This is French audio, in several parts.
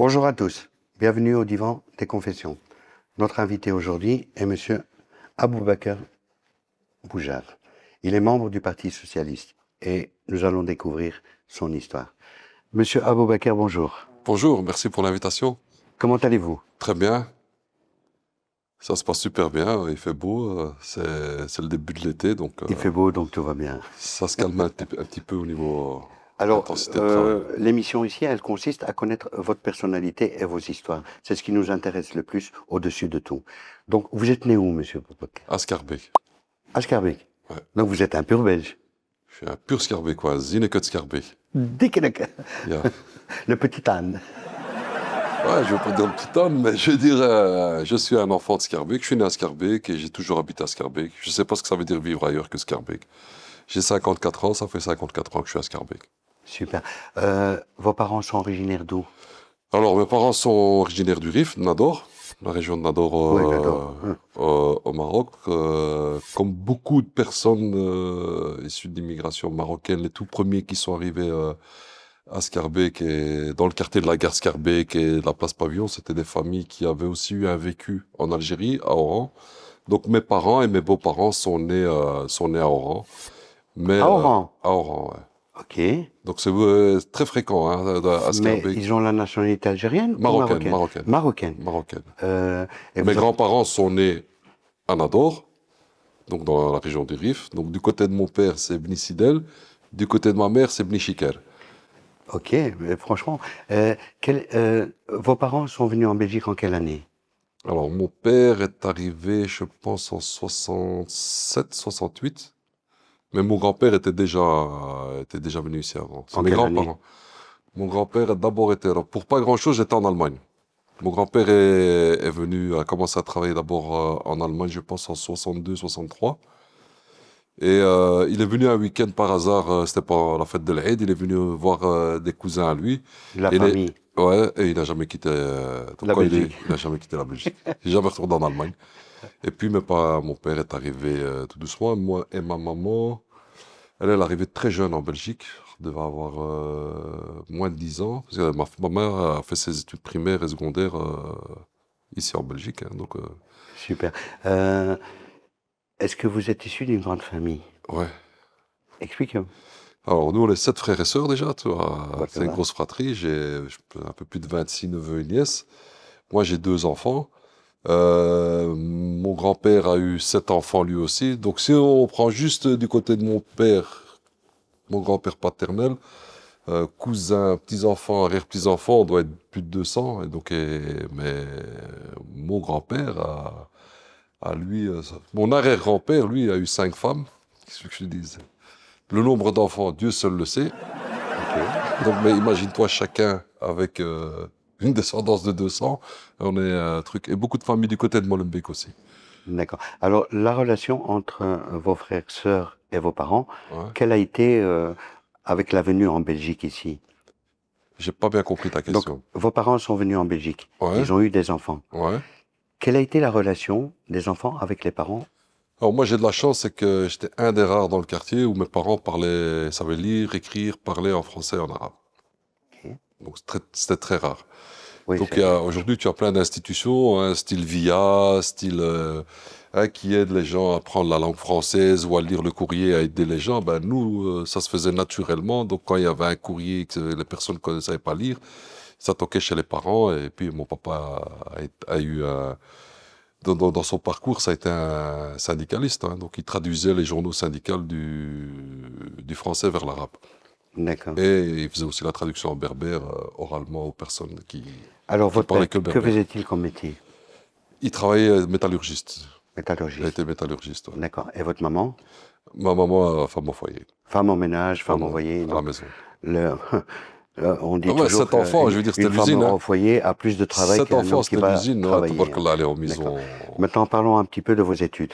Bonjour à tous, bienvenue au divan des confessions. Notre invité aujourd'hui est Monsieur Aboubakar Boujar. Il est membre du Parti socialiste et nous allons découvrir son histoire. Monsieur Aboubakar, bonjour. Bonjour, merci pour l'invitation. Comment allez-vous? Très bien. Ça se passe super bien, il fait beau, c'est le début de l'été, donc Il fait beau, donc tout va bien. ça se calme un petit peu au niveau Alors, intensité de travail. l'émission ici, elle consiste à connaître votre personnalité et vos histoires. C'est ce qui nous intéresse le plus au-dessus de tout. Donc, vous êtes né où, Monsieur Aboubakar? À Schaerbeek. À Schaerbeek. Ouais. Donc, vous êtes un pur Belge. Je suis un pur Schaerbeekois, Zineke de Schaerbeek. Dikkenek. Yeah. Le petit âne. Ouais, je ne veux pas dire le petit homme, mais je dirais, je suis un enfant de Schaerbeek, je suis né à Schaerbeek et j'ai toujours habité à Schaerbeek. Je ne sais pas ce que ça veut dire vivre ailleurs que Schaerbeek. J'ai 54 ans, ça fait 54 ans que je suis à Schaerbeek. Super. Vos parents sont originaires d'où? Alors, mes parents sont originaires du Rif, Nador, la région de Nador Oui, Nador. au Maroc. Comme beaucoup de personnes issues d'immigration marocaine, les tout premiers qui sont arrivés à Schaerbeek et dans le quartier de la gare Schaerbeek et de la place Pavillon, c'était des familles qui avaient aussi eu un vécu en Algérie, à Oran. Donc mes parents et mes beaux-parents sont nés à Oran. Mais, À Oran? à Oran, ouais. Ok. Donc c'est très fréquent hein, à Mais Schaerbeek. ils ont la nationalité algérienne ou Marocaine, marocaine? marocaine. Marocaine. Marocaine. Et Mes vous grands-parents sont nés à Nador, donc dans la région du Rif. Donc du côté de mon père, c'est Bni Sidel. Du côté de ma mère, c'est Bni Chiker. Ok, mais franchement, vos parents sont venus en Belgique en quelle année? Alors mon père est arrivé, je pense, en 67, 68. Mais mon grand-père était déjà venu ici avant. C'est En mes quelle année? grands-parents. Mon grand-père a d'abord été... Alors, pour pas grand-chose, j'étais en Allemagne. Mon grand-père est venu, a commencé à travailler d'abord en Allemagne, je pense, en 62, 63. Et il est venu un week-end par hasard, c'était pas la fête de l'Aïd, il est venu voir des cousins à lui. La Et famille. ouais, et il n'a jamais quitté, La Belgique. il n'a jamais quitté la Belgique. Il n'est jamais retourné en Allemagne. Et puis mon père est arrivé tout doucement. Moi et ma maman, elle est arrivée très jeune en Belgique. Elle devait avoir moins de 10 ans. Parce que ma mère a fait ses études primaires et secondaires ici en Belgique. Hein, donc, Super. Est-ce que vous êtes issu d'une grande famille? ouais. Expliquez-moi. Alors, nous, on est 7 frères et sœurs déjà. Tu vois. Ouais, ça C'est une va. grosse fratrie. J'ai un peu plus de 26 neveux et nièces. Moi, j'ai 2 enfants. Mon grand-père a eu 7 enfants lui aussi. Donc, si on prend juste du côté de mon père, mon grand-père paternel, cousins, petits-enfants, arrière-petits-enfants, on doit être plus de 200. Et donc, mais mon grand-père a lui, mon arrière-grand-père, lui, a eu 5 femmes. Qu'est-ce que je te dise? Le nombre d'enfants, Dieu seul le sait. Ok. Donc, mais imagine-toi chacun avec une descendance de 200. On est un truc. Et beaucoup de familles du côté de Molenbeek aussi. D'accord. Alors, la relation entre vos frères, sœurs et vos parents, Ouais. quelle a été avec la venue en Belgique ici? J'ai pas bien compris ta Donc, question. vos parents sont venus en Belgique. Ouais. Ils ont eu des enfants. Ouais. Quelle a été la relation des enfants avec les parents? Alors moi j'ai de la chance, c'est que j'étais un des rares dans le quartier où mes parents savaient lire, écrire, parler en français et en arabe. Ok. Donc c'était très rare. Oui, Donc c'est aujourd'hui tu as plein d'institutions, hein, style VIA, style qui aident les gens à apprendre la langue française ou à lire le courrier, à aider les gens. Ben nous ça se faisait naturellement. Donc quand il y avait un courrier que les personnes ne savaient pas lire, ça toquait chez les parents. Et puis mon papa a eu dans son parcours, ça a été un syndicaliste. Hein, donc, il traduisait les journaux syndicaux du français vers l'arabe. d'accord. Et il faisait aussi la traduction en berbère, oralement, aux personnes Alors, qui votre parlaient père, que que berbère. faisait-il comme métier? Il travaillait métallurgiste. Il a Métallurgiste. été métallurgiste. Ouais. D'accord. Et votre maman? Ma maman, femme au foyer. Femme au ménage, femme au Femme foyer. à la Donc, maison. le, on dit Ah ouais, toujours 7 enfants, je veux dire, c'était une femme l'usine. Hein. au foyer a plus de travail 7 qu'un enfants, homme qui c'était va l'usine. Hein, travailler. tabarkallah, aller en maison. Maintenant, parlons un petit peu de vos études.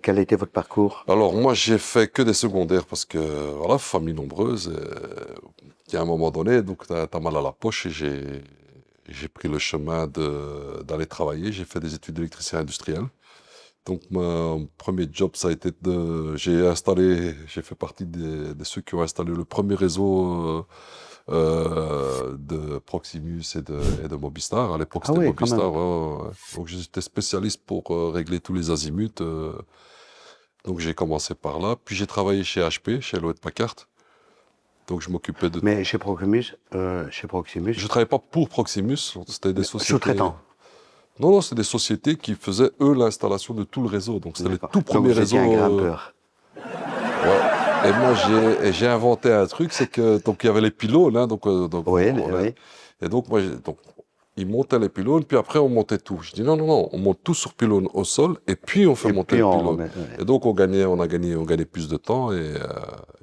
Quel a été votre parcours? Alors moi j'ai fait que des secondaires parce que voilà, famille nombreuse, il y a un moment donné, donc t'as mal à la poche et j'ai pris le chemin d'aller travailler. J'ai fait des études d'électricien industriel. Donc mon premier job ça a été j'ai fait partie de ceux qui ont installé le premier réseau de Proximus et de Mobistar. À l'époque, Ah c'était oui, quand même. Mobistar. Ouais. Donc, j'étais spécialiste pour régler tous les azimuts. Donc, j'ai commencé par là. Puis, j'ai travaillé chez HP, chez Hewlett Packard. Donc, je m'occupais de... Mais chez Je Proximus, travaillais pas pour Proximus, c'était des sociétés... sous-traitant. Non, non, c'est des sociétés qui faisaient, eux, l'installation de tout le réseau. Donc, c'était les D'accord. tout Donc premiers vous étiez un réseaux. grimpeur. Ouais. Et moi, j'ai inventé un truc, c'est que, donc, il y avait les pylônes, hein, donc, Oui, voilà. oui. Et donc, donc, ils montaient les pylônes, puis après, on montait tout. Je dis, non, non, non, on monte tout sur pylône au sol, et puis on fait Et monter puis le on pylône. remet. Et donc, on gagnait plus de temps, et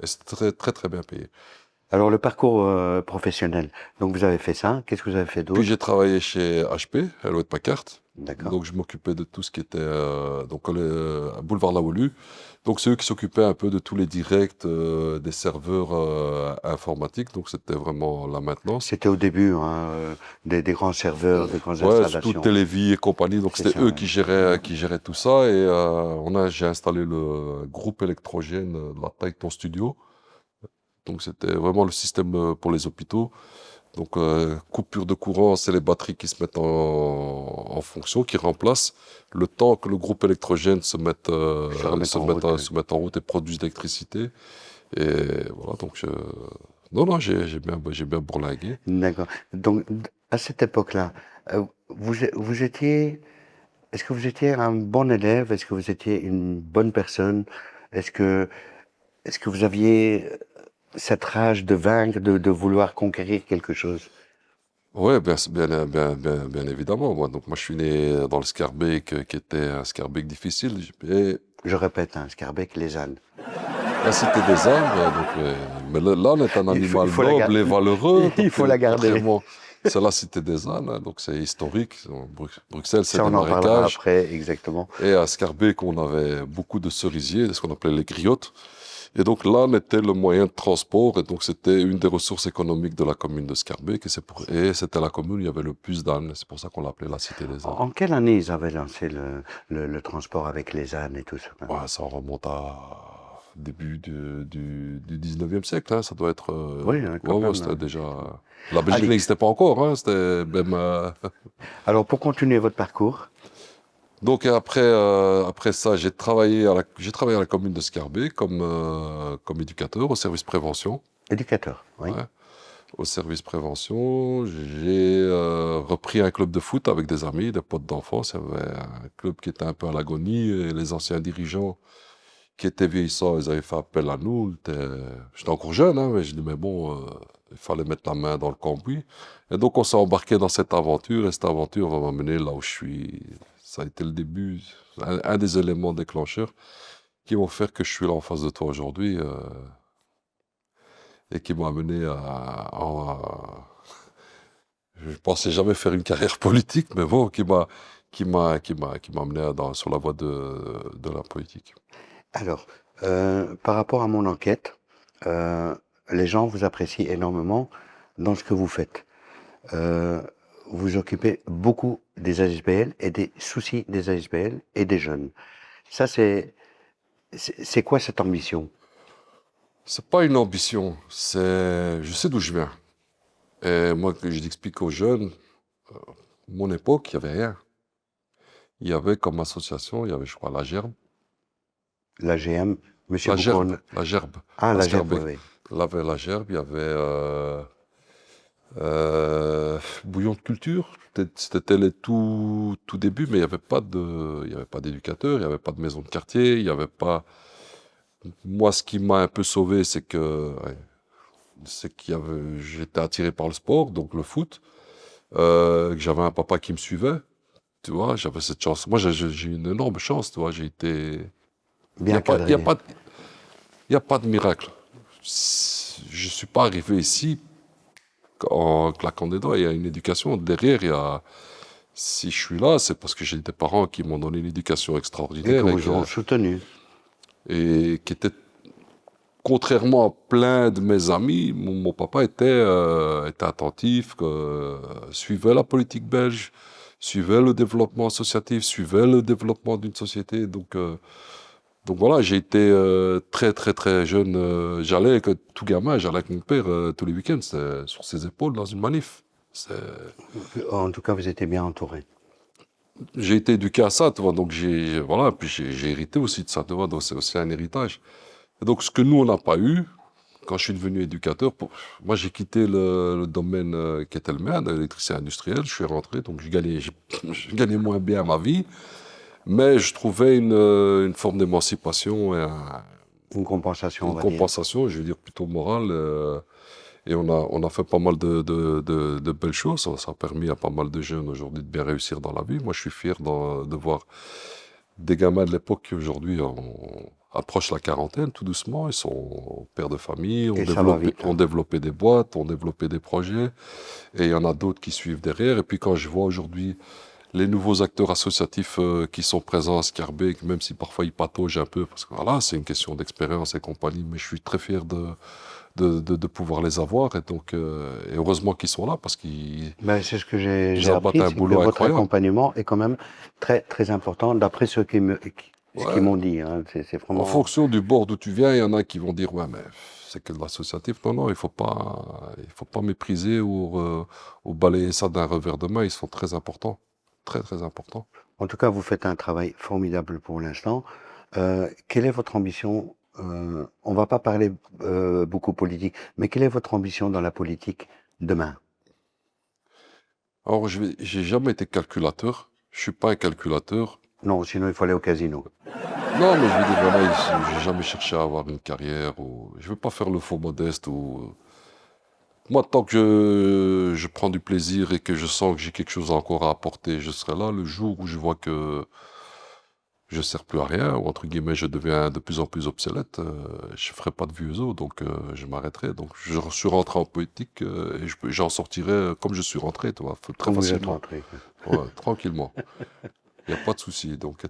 c'était très, très, très bien payé. Alors le parcours professionnel. Donc vous avez fait ça. Qu'est-ce que vous avez fait Puis d'autre? j'ai travaillé chez HP, Hewlett Packard. D'accord. Donc je m'occupais de tout ce qui était à Boulevard Laoulu. Donc c'est eux qui s'occupaient un peu de tous les directs des serveurs informatiques. Donc c'était vraiment la maintenance. C'était au début, hein, des grands serveurs, des grandes Ouais, surtout installations. Télévie et compagnie. Donc C'est c'était ça, eux ouais. qui géraient tout ça. Et j'ai installé le groupe électrogène de la taille de ton studio. Donc c'était vraiment le système pour les hôpitaux. Donc, coupure de courant, c'est les batteries qui se mettent en fonction, qui remplacent le temps que le groupe électrogène Se remettre en route. se mette en route et produise de l'électricité. Et voilà, donc, non, non, j'ai bien bourlingué. D'accord. Donc à cette époque-là, vous étiez. Est-ce que vous étiez un bon élève? Est-ce que vous étiez une bonne personne? Est-ce que, est-ce que vous aviez cette rage de vaincre, de vouloir conquérir quelque chose? Ouais, bien évidemment. Moi, je suis né dans le Scarbeck, qui était un Scarbeck difficile. Et Je répète, hein, Scarbeck, les ânes. la cité des ânes, mais l'âne est un Il animal faut la noble et garder. valeureux, Il faut la garder. contrairement, c'est la cité des ânes, hein, donc c'est historique. Bruxelles, c'est Ça, des on en parlera marécages. après, exactement. Et à Scarbeck, on avait beaucoup de cerisiers, ce qu'on appelait les griottes. Et donc l'âne était le moyen de transport, et donc c'était une des ressources économiques de la commune de Scarbeck, et c'était la commune où il y avait le plus d'ânes. C'est pour ça qu'on l'appelait la cité des ânes. En quelle année ils avaient lancé le transport avec les ânes et tout ça? Ouais, ça remonte à début du 19e siècle, hein, ça doit être... Oui, hein, quand ouais, même. c'était déjà... La Belgique Allez. n'existait pas encore, hein, c'était même... Alors, pour continuer votre parcours, Donc après ça, j'ai travaillé à la commune de Scarbeck comme éducateur au service prévention. éducateur, oui. Ouais, au service prévention, j'ai repris un club de foot avec des amis, des potes d'enfance. Il y avait un club qui était un peu à l'agonie, et les anciens dirigeants qui étaient vieillissants, ils avaient fait appel à nous. J'étais encore jeune, hein, mais je dis, mais bon, il fallait mettre la main dans le cambouis. Et donc, on s'est embarqué dans cette aventure, et cette aventure va m'amener là où je suis. Ça a été le début, un des éléments déclencheurs qui vont faire que je suis là en face de toi aujourd'hui, et qui m'ont amené je pensais jamais faire une carrière politique, mais bon, qui m'a amené sur la voie de la politique. Alors, par rapport à mon enquête, euh, les gens vous apprécient énormément dans ce que vous faites. Vous occupez beaucoup des ASBL et des soucis des ASBL et des jeunes. Ça, c'est quoi cette ambition? C'est pas une ambition, je sais d'où je viens. Et moi, que je l'explique aux jeunes, mon époque, il n'y avait rien. Il y avait comme association, il y avait, je crois, la Gerbe. La GM, Monsieur La Gerbe, Boucon. la Gerbe, Ah, à la GM, oui, Scarbeck. oui. Il y avait la Gerbe, il y avait Bouillon de culture. C'était les tout début, mais il y avait pas d'éducateur, il n'y avait pas de maison de quartier, il y avait pas. Moi, ce qui m'a un peu sauvé, ouais, j'étais attiré par le sport, donc le foot. Que j'avais un papa qui me suivait, tu vois, j'avais cette chance. Moi, j'ai eu une énorme chance, tu vois, j'ai été... Il n'y Bien a pas, il y a cadré. pas, il y a pas de miracle. Je suis pas arrivé ici en claquant des doigts. Il y a une éducation derrière. Si je suis là, c'est parce que j'ai des parents qui m'ont donné une éducation Et extraordinaire, que vous ont soutenu. et qui étaient, contrairement à plein de mes amis, mon papa était attentif, suivait la politique belge, suivait le développement associatif, suivait le développement d'une société. Donc, Donc voilà, j'ai été très très très jeune. J'allais avec tout gamin, j'allais avec mon père tous les week-ends, c'était sur ses épaules dans une manif. C'est- En tout cas, vous étiez bien entouré. J'ai été éduqué à ça, tu vois. Donc voilà, puis j'ai hérité aussi de ça, tu vois. Donc c'est aussi un héritage. Et donc ce que nous on n'a pas eu, quand je suis devenu éducateur, moi j'ai quitté le domaine qui était le mien, de l'électricien industriel. Je suis rentré, donc je gagnais moins bien ma vie, mais je trouvais une forme d'émancipation et Une compensation, on une va dire. compensation, je veux dire plutôt morale. Et on a fait pas mal de belles choses. Ça a permis à pas mal de jeunes aujourd'hui de bien réussir dans la vie. Moi, je suis fier de voir des gamins de l'époque qui aujourd'hui approchent la quarantaine tout doucement. Ils sont pères de famille, Et ça va vite, ont hein. développé des boîtes, ont développé des projets. Et il y en a d'autres qui suivent derrière. Et puis quand je vois aujourd'hui les nouveaux acteurs associatifs qui sont présents à Scarbeck, même si parfois ils pataugent un peu, parce que voilà, c'est une question d'expérience et compagnie, mais je suis très fier de pouvoir les avoir. Et donc, et heureusement qu'ils sont là, parce qu'ils Ben, c'est ce que ils j'ai abattent appris, un c'est que boulot votre incroyable. accompagnement est quand même très, très important, d'après ce qu'ils Ouais. m'ont dit, hein. C'est En vraiment... fonction du bord d'où tu viens, il y en a qui vont dire, ouais, mais c'est que de l'associatif. Non, non, il faut pas mépriser ou balayer ça d'un revers de main. Ils sont très importants. Très, très importants. En tout cas, vous faites un travail formidable pour l'instant. Quelle est votre ambition? On va pas parler beaucoup politique, mais quelle est votre ambition dans la politique demain? Alors, j'ai jamais été calculateur. Je suis pas un calculateur. Non, sinon il faut aller au casino. Non, mais je veux dire, voilà, j'ai jamais cherché à avoir une carrière ou je veux pas faire le faux modeste ou moi, tant que je prends du plaisir et que je sens que j'ai quelque chose encore à apporter, je serai là. Le jour où je vois que je sers plus à rien, ou entre guillemets, je deviens de plus en plus obsolète, je ferai pas de vieux os, donc je m'arrêterai. Donc je suis rentré en politique et j'en sortirai comme je suis rentré, tu vois, très Comme vous êtes facilement, rentré. ouais, tranquillement. Il n'y a pas de souci. Donc,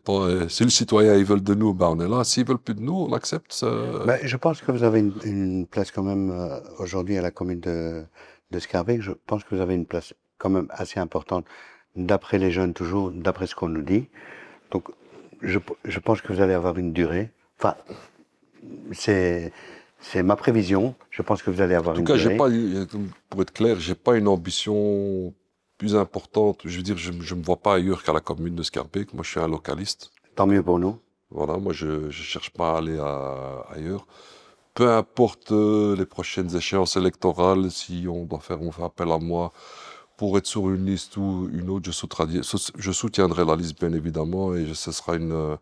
si le citoyen, ils veulent de nous, ben on est là. S'ils veulent plus de nous, on accepte. Ben, je pense que vous avez une place quand même aujourd'hui à la commune de Scarbeck. Je pense que vous avez une place quand même assez importante, d'après les jeunes toujours, d'après ce qu'on nous dit. Donc, je pense que vous allez avoir une durée. Enfin, c'est, c'est ma prévision. Je pense que vous allez En avoir tout une cas, durée. pour être clair, j'ai pas une ambition plus importante. Je veux dire, je me vois pas ailleurs qu'à la commune de Scarbeck. Moi, je suis un localiste. Tant mieux pour nous. Voilà, moi, je cherche pas à aller ailleurs. Peu importe les prochaines échéances électorales, si on fait appel à moi pour être sur une liste ou une autre, je soutiendrai la liste, bien évidemment, et ce sera une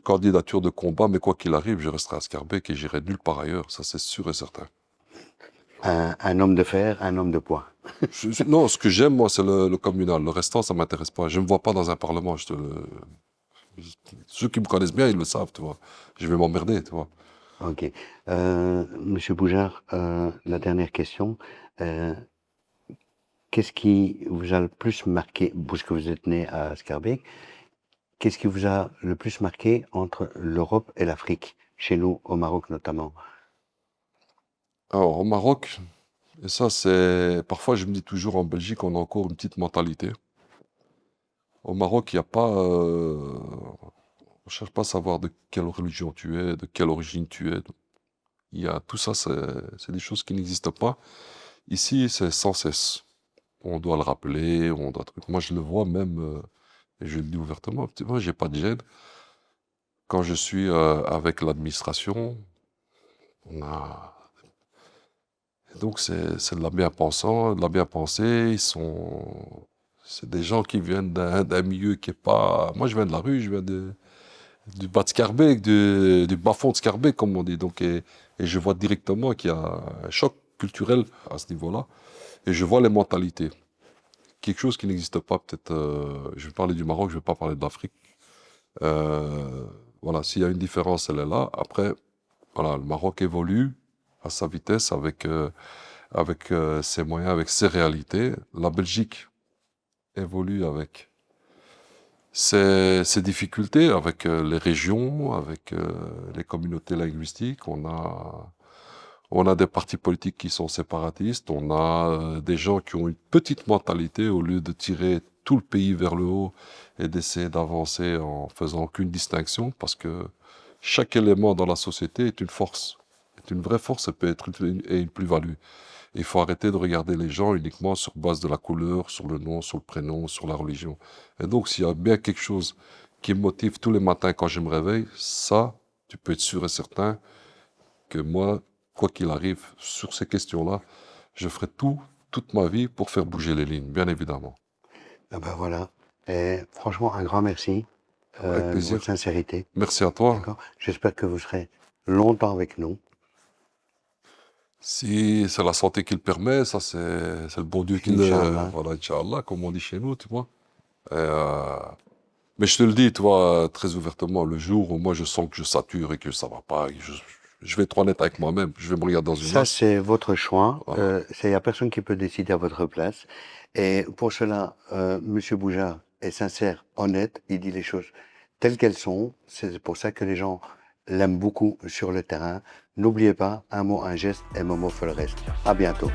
candidature de combat, mais quoi qu'il arrive, je resterai à Scarbeck et j'irai nulle part ailleurs, ça c'est sûr et certain. Un homme de fer, un homme de poids. Non, ce que j'aime, moi, c'est le communal. Le restant, ça m'intéresse pas. Je me vois pas dans un parlement. Ceux qui me connaissent bien, ils le savent, tu vois. Je vais m'emmerder, tu vois. Ok. Monsieur Boujard, la dernière question. Euh, Qu'est-ce qui vous a le plus marqué, puisque vous êtes né à Scarbeck, qu'est-ce qui vous a le plus marqué entre l'Europe et l'Afrique, chez nous, au Maroc notamment? Alors, au Maroc, et ça, c'est. Parfois, je me dis toujours en Belgique, on a encore une petite mentalité. Au Maroc, il n'y a pas. On cherche pas à savoir de quelle religion tu es, de quelle origine tu es. Il y a tout ça, c'est des choses qui n'existent pas. Ici, c'est sans cesse. On doit le rappeler, on doit. Moi, je le vois même, et je le dis ouvertement. Moi, j'ai pas de gêne. Quand je suis avec l'administration, on a. Donc, c'est de la bien-pensance, de la bien-pensée. C'est des gens qui viennent d'un milieu qui est pas. Moi, je viens de la rue, je viens du bas de Scarbeck, du bas-fond de Scarbeck, comme on dit. Donc, et je vois directement qu'il y a un choc culturel à ce niveau-là. Et je vois les mentalités. Quelque chose qui n'existe pas, peut-être. Je vais parler du Maroc, je ne vais pas parler de l'Afrique. Voilà, s'il y a une différence, elle est là. Après, voilà, le Maroc évolue à sa vitesse avec ses moyens, avec ses réalités. La Belgique évolue avec ses difficultés, avec les régions, avec les communautés linguistiques. On a des partis politiques qui sont séparatistes. On a des gens qui ont une petite mentalité au lieu de tirer tout le pays vers le haut et d'essayer d'avancer en faisant aucune distinction parce que chaque élément dans la société est une force, est une vraie force et peut être une plus-value. Il faut arrêter de regarder les gens uniquement sur base de la couleur, sur le nom, sur le prénom, sur la religion. Et donc, s'il y a bien quelque chose qui me motive tous les matins quand je me réveille, ça, tu peux être sûr et certain que moi, quoi qu'il arrive sur ces questions-là, je ferai tout, toute ma vie pour faire bouger les lignes, bien évidemment. Ah ben voilà. Et franchement, un grand merci Avec de votre plaisir. sincérité. Merci à toi. D'accord? J'espère que vous serez longtemps avec nous. Si c'est la santé qui le permet, ça c'est le bon Dieu qui le... Inch'Allah. Voilà, Inch'Allah, comme on dit chez nous, tu vois. Mais je te le dis, toi, très ouvertement, le jour où moi je sens que je sature et que ça va pas, je vais être honnête avec moi-même, je vais me regarder dans une Ça, glace. c'est votre choix. Voilà. Il n'y a personne qui peut décider à votre place. Et pour cela, Monsieur Boujard est sincère, honnête. Il dit les choses telles qu'elles sont. C'est pour ça que les gens l'aiment beaucoup sur le terrain. N'oubliez pas, un mot, un geste, et Momo fait le reste. À bientôt.